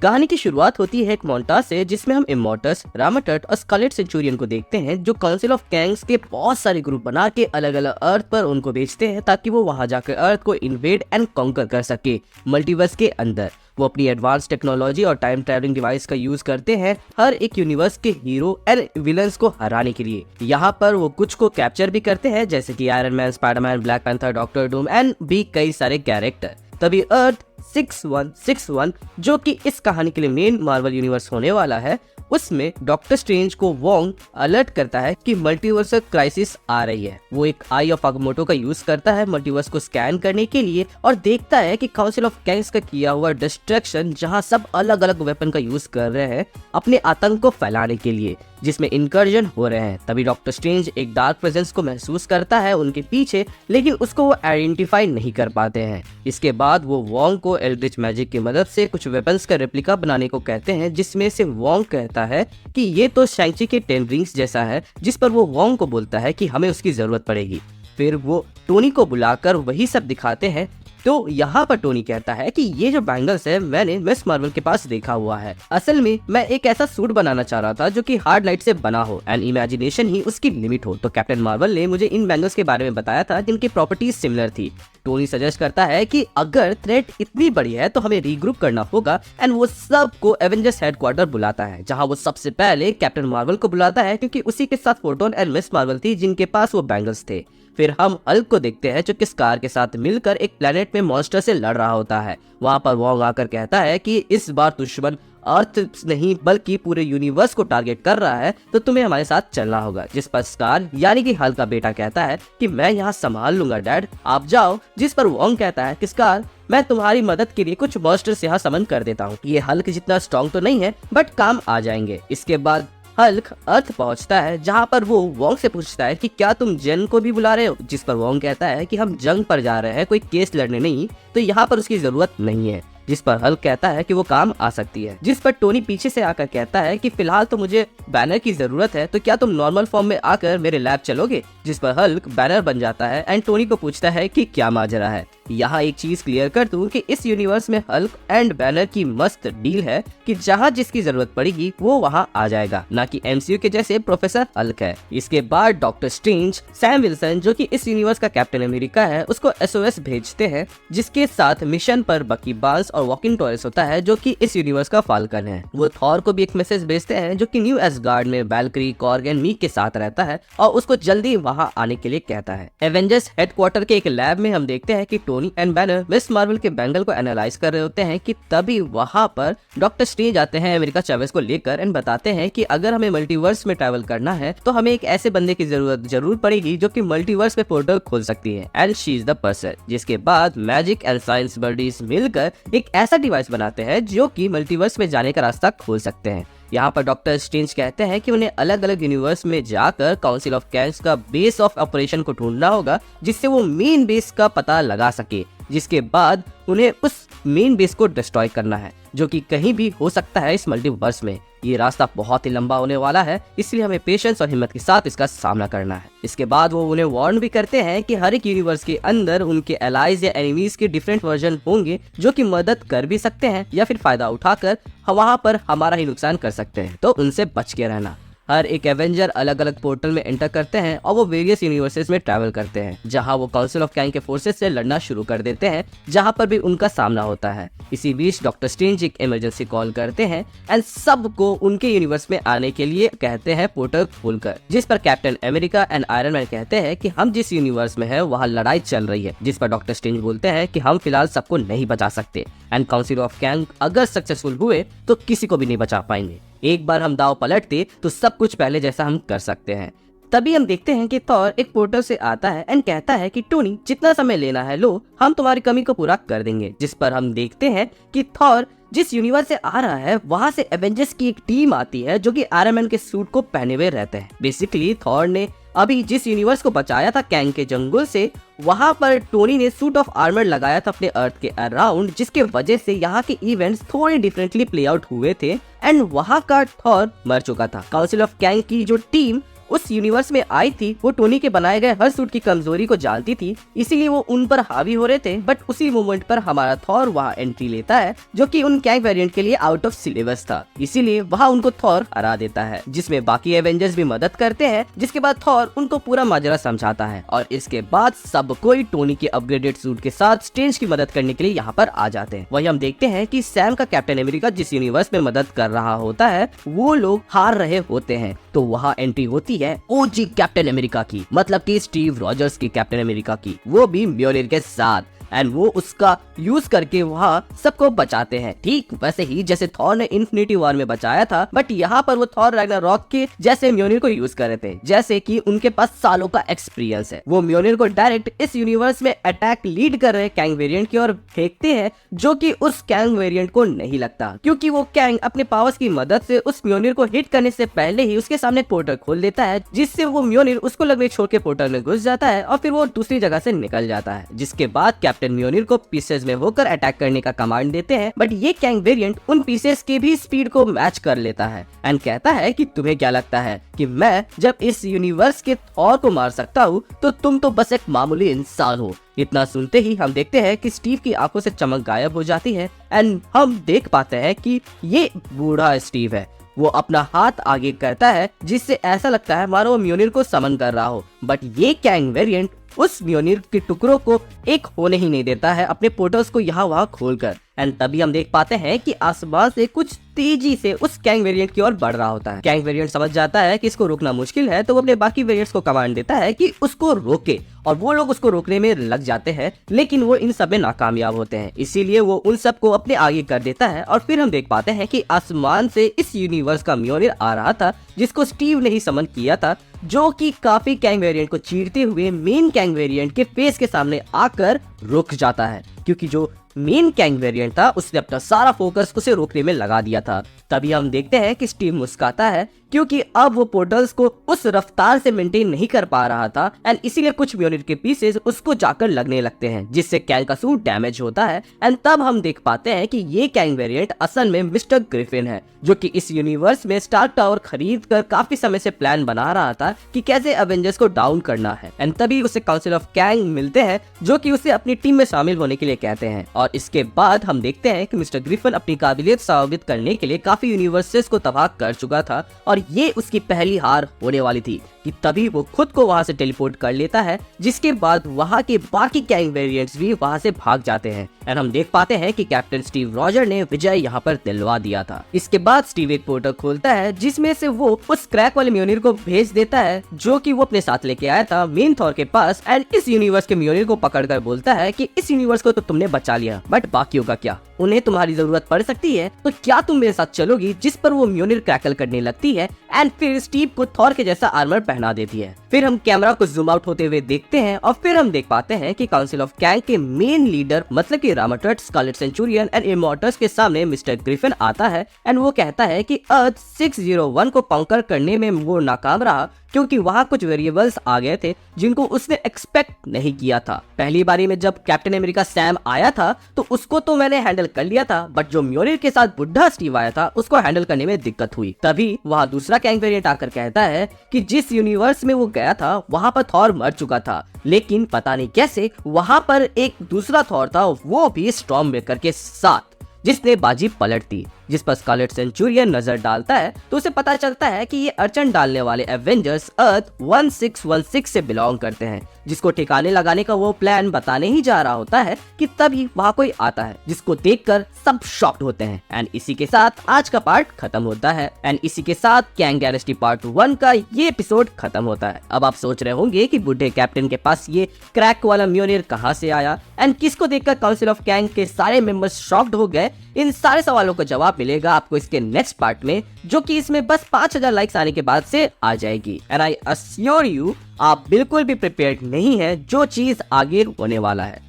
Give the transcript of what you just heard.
कहानी की शुरुआत होती है एक मोन्टाज से, जिसमें हम इमोर्टस, रामाटट और स्कारलेट सेंचुरियन को देखते हैं, जो काउंसिल ऑफ कैंग्स के बहुत सारे ग्रुप बना के अलग अलग अर्थ पर उनको भेजते हैं ताकि वो वहां जाकर अर्थ को इन्वेड एंड कॉन्कर कर सके मल्टीवर्स के अंदर। वो अपनी एडवांस टेक्नोलॉजी और टाइम ट्रैवलिंग डिवाइस का यूज करते हैं हर एक यूनिवर्स के हीरो एंड विलन्स को हराने के लिए। यहाँ पर वो कुछ को कैप्चर भी करते हैं, जैसे कि iron man, Spiderman, black panther, doctor Doom and भी कई सारे कैरेक्टर। तभी अर्थ 6161 जो कि इस कहानी के लिए मेन मार्वल यूनिवर्स होने वाला है, उसमें डॉक्टर स्ट्रेंज को वोंग अलर्ट करता है कि मल्टीवर्स क्राइसिस आ रही है। वो एक आई ऑफ अगमोटो का यूज करता है मल्टीवर्स को स्कैन करने के लिए और देखता है कि काउंसिल ऑफ कैंग्स का किया हुआ डिस्ट्रक्शन, जहां सब अलग अलग वेपन का यूज कर रहे हैं अपने आतंक को फैलाने के लिए, जिसमें इनकर्जन हो रहे हैं। तभी डॉक्टर स्ट्रेंज एक डार्क प्रेजेंस को महसूस करता है उनके पीछे, लेकिन उसको वो आइडेंटिफाई नहीं कर पाते हैं। इसके बाद वो वोंग को एल्ड्रिच मैजिक की मदद से कुछ वेपन्स का रेप्लिका बनाने को कहते हैं, जिसमें से वोंग कहता है कि ये तो शैंग-ची के 10 रिंग्स जैसा है, जिस पर वो वोंग को बोलता है कि हमें उसकी जरूरत पड़ेगी। फिर वो टोनी को बुलाकर वही सब दिखाते हैं। तो यहाँ पर टोनी कहता है कि ये जो बैंगल्स है मैंने मिस मार्वल के पास देखा हुआ है। असल में मैं एक ऐसा सूट बनाना चाह रहा था जो कि हार्ड लाइट से बना हो एंड इमेजिनेशन ही उसकी लिमिट हो। तो कैप्टन मार्वल ने मुझे इन बैंगल्स के बारे में बताया था जिनकी प्रॉपर्टीज सिमिलर थी। टोनी सजेस्ट करता है कि अगर थ्रेट इतनी बड़ी है तो हमें रीग्रुप करना होगा एंड वो सबको एवेंजर्स हेडक्वार्टर बुलाता है, जहां वो सबसे पहले कैप्टन मार्वल को बुलाता है क्योंकि उसी के साथ फोटोन एंड मिस मार्वल थी जिनके पास वो बैंगल्स थे। फिर हम हल्क को देखते हैं जो कि स्कार के साथ मिलकर एक प्लेनेट में मॉन्स्टर से लड़ रहा होता है। वहां पर वोंग आकर कहता है कि इस बार दुश्मन अर्थ नहीं बल्कि पूरे यूनिवर्स को टारगेट कर रहा है, तो तुम्हें हमारे साथ चलना होगा। जिस पर स्कार यानी कि हल्क का बेटा कहता है कि मैं यहाँ संभाल लूंगा डैड, आप जाओ। जिस पर वोंग कहता है कि स्कार मैं तुम्हारी मदद के लिए कुछ मॉन्स्टर्स यहाँ समन कर देता हूँ। ये हल्क जितना स्ट्रॉन्ग तो नहीं है बट काम आ जाएंगे। इसके बाद हल्क अर्थ पहुंचता है, जहां पर वो वोंग से पूछता है कि क्या तुम जंग को भी बुला रहे हो। जिस पर वोंग कहता है कि हम जंग पर जा रहे हैं, कोई केस लड़ने नहीं, तो यहाँ पर उसकी जरूरत नहीं है। जिस पर हल्क कहता है कि वो काम आ सकती है। जिस पर टोनी पीछे से आकर कहता है कि फिलहाल तो मुझे बैनर की जरूरत है, तो क्या तुम नॉर्मल फॉर्म में आकर मेरे लैब चलोगे। जिस पर हल्क बैनर बन जाता है एंड टोनी को पूछता है कि क्या माजरा है। यहाँ एक चीज क्लियर कर दूं कि इस यूनिवर्स में हल्क एंड बैनर की मस्त डील है कि जहाँ जिसकी जरूरत पड़ेगी वो वहाँ आ जाएगा, ना कि एमसीयू के जैसे प्रोफेसर हल्क है। इसके बाद डॉक्टर स्ट्रेंज सैम विल्सन जो कि इस यूनिवर्स का कैप्टन अमेरिका है उसको एसओएस भेजते हैं, जिसके साथ मिशन पर बकी बार्न्स और वॉकिंग टॉयस होता है जो कि इस यूनिवर्स का फाल्कन है। वो थॉर को भी एक मैसेज भेजते हैं जो कि न्यू एसगार्ड में वैल्क्री, कॉर्ग एंड मीक के साथ रहता है और उसको जल्दी वहाँ आने के लिए कहता है। एवेंजर्स हेडक्वार्टर के एक लैब में हम देखते हैं कि Tony and banner miss Marvel के बैंगल को एनालाइज कर रहे होते हैं कि तभी वहाँ पर डॉक्टर स्ट्रेंज आते हैं अमेरिका चावेस को लेकर एंड बताते हैं कि अगर हमें मल्टीवर्स में ट्रैवल करना है तो हमें एक ऐसे बंदे की जरूरत जरूर पड़ेगी जो कि मल्टीवर्स में पोर्टल खोल सकती है and she is the person. जिसके बाद मैजिक एंड साइंस बडीज मिलकर एक ऐसा डिवाइस बनाते हैं जो कि मल्टीवर्स में जाने का रास्ता खोल सकते हैं। यहाँ पर डॉक्टर स्ट्रेंज कहते हैं कि उन्हें अलग अलग यूनिवर्स में जाकर काउंसिल ऑफ कैंग्स का बेस ऑफ ऑपरेशन को ढूंढना होगा, जिससे वो मेन बेस का पता लगा सके। जिसके बाद उन्हें उस मेन बेस को डिस्ट्रॉय करना है जो कि कहीं भी हो सकता है इस मल्टीवर्स में। ये रास्ता बहुत ही लंबा होने वाला है, इसलिए हमें पेशेंस और हिम्मत के साथ इसका सामना करना है। इसके बाद वो उन्हें वार्न भी करते हैं कि हर एक यूनिवर्स के अंदर उनके एलाइज या एनिमीज के डिफरेंट वर्जन होंगे जो कि मदद कर भी सकते हैं या फिर फायदा उठाकर वहां पर हमारा ही नुकसान कर सकते हैं, तो उनसे बच के रहना। हर एक एवेंजर अलग अलग पोर्टल में एंटर करते हैं और वो वेरियस यूनिवर्सेस में ट्रैवल करते हैं, जहां वो काउंसिल ऑफ कैंग के फोर्सेस से लड़ना शुरू कर देते हैं, जहां पर भी उनका सामना होता है। इसी बीच डॉक्टर स्ट्रेंज एक इमरजेंसी कॉल करते हैं एंड सबको उनके यूनिवर्स में आने के लिए कहते हैं पोर्टल खोलकर। जिस पर captain America and iron man कहते हैं कि हम जिस यूनिवर्स में है वहाँ लड़ाई चल रही है। जिस पर डॉक्टर स्ट्रेंज बोलते हैं कि हम फिलहाल सबको नहीं बचा सकते एंड काउंसिल ऑफ कैंग अगर सक्सेसफुल हुए तो किसी को भी नहीं बचा पाएंगे। एक बार हम दाव पलटते तो सब कुछ पहले जैसा हम कर सकते हैं। तभी हम देखते हैं कि थॉर एक पोर्टल से आता है एंड कहता है कि टोनी जितना समय लेना है लो, हम तुम्हारी कमी को पूरा कर देंगे। जिस पर हम देखते हैं कि थॉर जिस यूनिवर्स से आ रहा है वहां से एवेंजर्स की एक टीम आती है जो कि आयरन मैन के सूट को पहने हुए रहते हैं। बेसिकली थॉर ने अभी जिस यूनिवर्स को बचाया था कैंग के जंगल से, वहां पर टोनी ने सूट ऑफ आर्मर लगाया था अपने अर्थ के अराउंड, जिसके वजह से यहाँ के इवेंट्स थोड़े डिफरेंटली प्ले आउट हुए थे एंड वहां का थॉर मर चुका था। काउंसिल ऑफ कैंग की जो टीम उस यूनिवर्स में आई थी वो टोनी के बनाए गए हर सूट की कमजोरी को जानती थी, इसीलिए वो उन पर हावी हो रहे थे। बट उसी मोमेंट पर हमारा थॉर वहाँ एंट्री लेता है जो कि उन कैंग वेरिएंट के लिए आउट ऑफ सिलेबस था, इसीलिए वहाँ उनको थॉर हरा देता है, जिसमें बाकी एवेंजर्स भी मदद करते हैं। जिसके बाद थॉर उनको पूरा माजरा समझाता है और इसके बाद सब कोई टोनी के अपग्रेडेड सूट के साथ स्ट्रेंज की मदद करने के लिए यहाँ पर आ जाते हैं। वही हम देखते हैं कि सैम का कैप्टन अमेरिका जिस यूनिवर्स में मदद कर रहा होता है वो लोग हार रहे होते हैं, तो वहाँ एंट्री होती है ओजी कैप्टन अमेरिका की, मतलब कि स्टीव रॉजर्स की कैप्टन अमेरिका की, वो भी म्योनिर के साथ। एंड वो उसका यूज करके वहाँ सबको बचाते हैं, ठीक वैसे ही जैसे थॉर ने इन्फिनिटी वॉर में बचाया था। बट यहाँ पर वो थॉर रैग्नारॉक के जैसे म्योनिर को यूज कर रहे थे, जैसे कि उनके पास सालों का एक्सपीरियंस है। वो म्योनिर को डायरेक्ट इस यूनिवर्स में अटैक लीड कर रहे कैंग वेरिएंट की ओर फेंकते हैं, जो कि उस कैंग वेरिएंट को नहीं लगता, क्योंकि वो कैंग अपने पावर्स की मदद से उस म्योनिर को हिट करने से पहले ही उसके सामने पोर्टल खोल देता है, जिससे वो म्योनिर उसको लगने छोड़ के पोर्टल में घुस जाता है और फिर वो दूसरी जगह से निकल जाता है। जिसके बाद कैप्टन म्योनिर को पीसेस में होकर अटैक करने का कमांड देते हैं, बट ये कैंग वेरिएंट उन पीसेस के भी स्पीड को मैच कर लेता है एंड कहता है कि तुम्हें क्या लगता है कि मैं जब इस यूनिवर्स के थॉर को मार सकता हूँ तो तुम तो बस एक मामूली इंसान हो। इतना सुनते ही हम देखते हैं कि स्टीव की आंखों से चमक गायब हो जाती है एंड हम देख पाते हैं कि ये बूढ़ा स्टीव है। वो अपना हाथ आगे करता है जिससे ऐसा लगता है मानो वो म्योनिर को समन कर रहा हो, बट ये कैंग वेरिएंट उस म्योनिर के टुकड़ों को एक होने ही नहीं देता है अपने पोर्टल्स को यहाँ वहाँ खोलकर। एंड तभी हम देख पाते हैं कि आसमान से कुछ तेजी से उस कैंग वेरिएंट की ओर बढ़ रहा होता है। कैंग वेरिएंट समझ जाता है कि इसको रोकना मुश्किल है, तो वो अपने बाकी वेरिएंट्स को कमांड देता है कि उसको रोके, और वो लोग उसको रोकने में लग जाते हैं, लेकिन वो इन सब में नाकामयाब होते हैं। इसीलिए वो उन सब को अपने आगे कर देता है और फिर हम देख पाते हैं कि आसमान से इस यूनिवर्स का म्योनिर आ रहा था, जिसको स्टीव ने ही समन किया था, जो कि काफी कैंग वेरिएंट को चीरते हुए मेन कैंग वेरिएंट के फेस के सामने आकर रुक जाता है, क्योंकि जो मेन कैंग वेरिएंट था उसने अपना सारा फोकस उसे रोकने में लगा दिया था। तभी हम देखते हैं कि स्टीव मुस्कुराता है, क्योंकि अब वो पोर्टल्स को उस रफ्तार से मेंटेन नहीं कर पा रहा था एंड इसीलिए कुछ म्योनिर के पीसेस उसको जाकर लगने लगते हैं, जिससे कैंग का सूट डैमेज होता है। एंड तब हम देख पाते हैं कि ये कैंग वेरिएंट असल में मिस्टर ग्रिफिन है, जो कि इस यूनिवर्स में स्टार्क टावर खरीद कर काफी समय से प्लान बना रहा था कि कैसे एवेंजर्स को डाउन करना है। एंड तभी उसे काउंसिल ऑफ कैंग मिलते हैं, जो कि उसे अपनी टीम में शामिल होने के लिए कहते हैं। और इसके बाद हम देखते हैं कि मिस्टर ग्रिफिन अपनी काबिलियत साबित करने के लिए काफी यूनिवर्सेस को तबाह कर चुका था और ये उसकी पहली हार होने वाली थी, कि तभी वो खुद को वहां से टेलीपोर्ट कर लेता है, जिसके बाद वहां के बाकी कैंग वेरिएंट्स भी वहां से भाग जाते हैं। एंड हम देख पाते हैं कि कैप्टन स्टीव रॉजर ने विजय यहाँ पर दिलवा दिया था। इसके बाद स्टीव एक पोर्टल खोलता है, जिसमें से वो उस क्रैक वाले म्योनिर को भेज देता है, जो कि वो अपने साथ लेके आया था मेन थॉर के पास। एंड इस यूनिवर्स के म्योनिर को पकड़कर बोलता है कि इस यूनिवर्स को तो तुमने बचा लिया, बट बाकियों का क्या? उन्हें तुम्हारी जरूरत पड़ सकती है, तो क्या तुम मेरे साथ चलोगी? जिस पर वो म्योनिर क्रैकल करने लगती है एंड फिर स्टीव को थॉर के जैसा आर्मर पहना देती है। फिर हम कैमरा को जूम आउट होते हुए देखते हैं और फिर हम देख पाते हैं कि काउंसिल ऑफ कैंग के मेन लीडर मतलब कि रामाटर्ट, स्कारलेट सेंचुरियन एंड इमॉर्टल्स के सामने मिस्टर ग्रिफिन आता है एंड वो कहता है कि अर्थ 601 को काउंटर करने में वो नाकाम रहा, क्योंकि वहाँ कुछ वेरिएबल्स आ गए थे जिनको उसने एक्सपेक्ट नहीं किया था। पहली बारी में जब कैप्टन अमेरिका सैम आया था तो उसको तो मैंने हैंडल कर लिया था, बट जो म्योनिर के साथ बुढ़ा स्टीव आया था उसको हैंडल करने में दिक्कत हुई। तभी वहाँ दूसरा कैंग वेरिएंट आकर कहता है कि जिस यूनिवर्स में वो गया था वहाँ पर थॉर मर चुका था, लेकिन पता नहीं कैसे वहाँ पर एक दूसरा थॉर था, वो भी स्टॉर्म ब्रेकर के साथ, जिसने बाजी पलट दी। जिस पर स्कारलेट सेंचुरियन नजर डालता है तो उसे पता चलता है कि ये अड़चन डालने वाले एवेंजर्स अर्थ 1616 से बिलोंग करते हैं, जिसको ठिकाने लगाने का वो प्लान बताने ही जा रहा होता है कि तभी वहाँ कोई आता है, जिसको देखकर सब शॉक्ड होते हैं। एंड इसी के साथ आज का पार्ट खत्म होता है एंड इसी के साथ कैंग डायनेस्टी पार्ट 1 का ये एपिसोड खत्म होता है। अब आप सोच रहे होंगे कि बुढ़े कैप्टन के पास ये क्रैक वाला म्योनिर कहाँ से आया एंड किसको देखकर काउंसिल ऑफ कैंग के सारे मेंबर्स शॉक्ड हो गए। इन सारे सवालों का जवाब मिलेगा आपको इसके नेक्स्ट पार्ट में, जो कि इसमें बस 5000 लाइक्स आने के बाद से आ जाएगी। एंड आई अश्योर यू आप बिल्कुल भी प्रिपेयर्ड नहीं है जो चीज आगे होने वाला है।